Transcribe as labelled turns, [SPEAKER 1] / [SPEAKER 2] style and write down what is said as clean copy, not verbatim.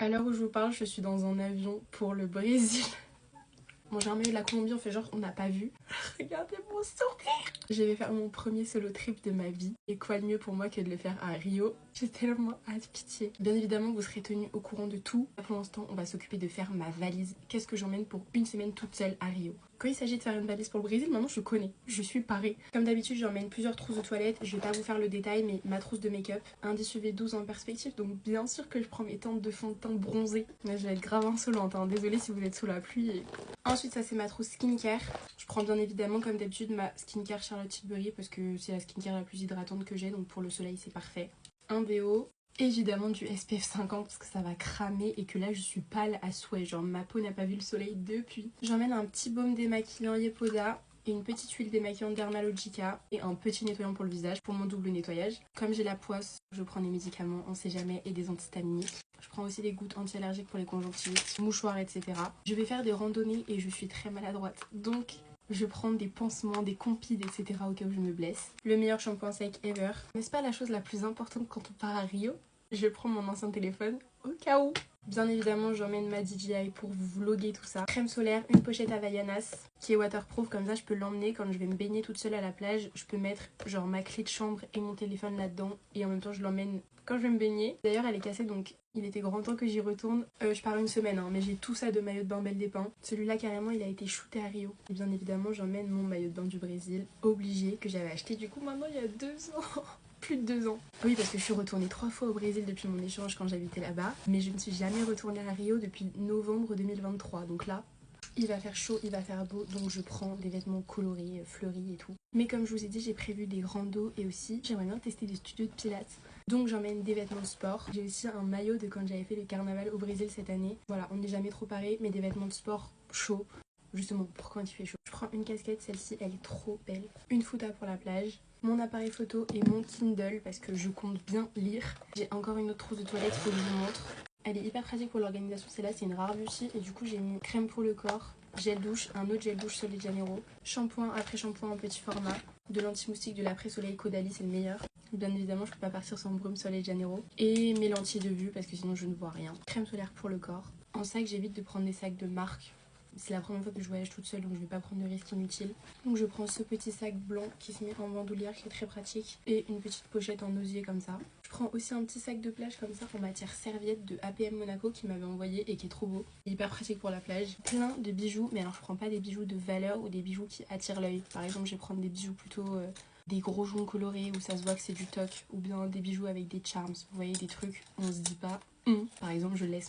[SPEAKER 1] À l'heure où je vous parle, je suis dans un avion pour le Brésil. Bon, j'ai remis de la Colombie, on fait genre on n'a pas vu. Regardez mon sourire. Je vais faire mon premier solo trip de ma vie. Et quoi de mieux pour moi que de le faire à Rio. J'ai tellement hâte, pitié. Bien évidemment, vous serez tenus au courant de tout. Pour l'instant, on va s'occuper de faire ma valise. Qu'est-ce que j'emmène pour une semaine toute seule à Rio? Quand il s'agit de faire une valise pour le Brésil, maintenant je connais, je suis parée. Comme d'habitude, j'emmène plusieurs trousses de toilette. Je vais pas vous faire le détail, mais ma trousse de make-up, indice UV12 en perspective, donc bien sûr que je prends mes teintes de fond de teint bronzées. Mais je vais être grave insolente, hein. Désolée si vous êtes sous la pluie. Ensuite, ça c'est ma trousse skincare. Je prends bien évidemment, comme d'habitude, ma skincare Charlotte Tilbury parce que c'est la skincare la plus hydratante que j'ai, donc pour le soleil c'est parfait. Un déo. Évidemment du SPF 50 parce que ça va cramer et que là je suis pâle à souhait, genre ma peau n'a pas vu le soleil depuis. J'emmène un petit baume démaquillant Yepoda et une petite huile démaquillante Dermalogica et un petit nettoyant pour le visage pour mon double nettoyage. Comme j'ai la poisse, je prends des médicaments, on sait jamais, et des antihistaminiques. Je prends aussi des gouttes anti-allergiques pour les conjonctivites, mouchoirs, etc. Je vais faire des randonnées et je suis très maladroite, donc je prends des pansements, des compides, etc. au cas où je me blesse. Le meilleur shampoing sec ever. N'est-ce pas la chose la plus importante quand on part à Rio? Je prends mon ancien téléphone au cas où. Bien évidemment, j'emmène ma DJI pour vous vlogger tout ça. Crème solaire, une pochette Havaianas qui est waterproof, comme ça je peux l'emmener quand je vais me baigner toute seule à la plage. Je peux mettre genre ma clé de chambre et mon téléphone là-dedans et en même temps je l'emmène quand je vais me baigner. D'ailleurs elle est cassée donc il était grand temps que j'y retourne. Je pars une semaine hein, mais j'ai tout ça de maillot de bain Belle des Pins. Celui-là carrément il a été shooté à Rio. Et bien évidemment j'emmène mon maillot de bain du Brésil obligé que j'avais acheté du coup maintenant il y a 2 ans. Plus de 2 ans. Oui, parce que je suis retournée 3 fois au Brésil depuis mon échange quand j'habitais là-bas. Mais je ne suis jamais retournée à Rio depuis novembre 2023. Donc là, il va faire chaud, il va faire beau. Donc je prends des vêtements colorés, fleuris et tout. Mais comme je vous ai dit, j'ai prévu des randos et aussi j'aimerais bien tester des studios de pilates. Donc j'emmène des vêtements de sport. J'ai aussi un maillot de quand j'avais fait le carnaval au Brésil cette année. Voilà, on n'est jamais trop pareil, mais des vêtements de sport chauds. Justement, pour quand il fait chaud. Je prends une casquette, celle-ci, elle est trop belle. Une fouta pour la plage. Mon appareil photo et mon Kindle parce que je compte bien lire. J'ai encore une autre trousse de toilette, faut que je vous montre. Elle est hyper pratique pour l'organisation, celle-là c'est une rare beauty et du coup j'ai mis crème pour le corps, gel douche, un autre gel douche Sol de Janeiro, shampoing après shampoing en petit format, de l'anti-moustique de l'après-soleil Caudalie, c'est le meilleur. Bien évidemment je peux pas partir sans brume Sol de Janeiro et mes lentilles de vue parce que sinon je ne vois rien. Crème solaire pour le corps. En sac j'évite de prendre des sacs de marque. C'est la première fois que je voyage toute seule donc je vais pas prendre de risques inutiles. Donc je prends ce petit sac blanc qui se met en bandoulière qui est très pratique et une petite pochette en osier comme ça. Je prends aussi un petit sac de plage comme ça en matière serviette de APM Monaco qui m'avait envoyé et qui est trop beau. Hyper pratique pour la plage. Plein de bijoux, mais alors je prends pas des bijoux de valeur ou des bijoux qui attirent l'œil. Par exemple je vais prendre des bijoux plutôt des gros joncs colorés où ça se voit que c'est du toc ou bien des bijoux avec des charms. Vous voyez des trucs on se dit pas. Par exemple je laisse mon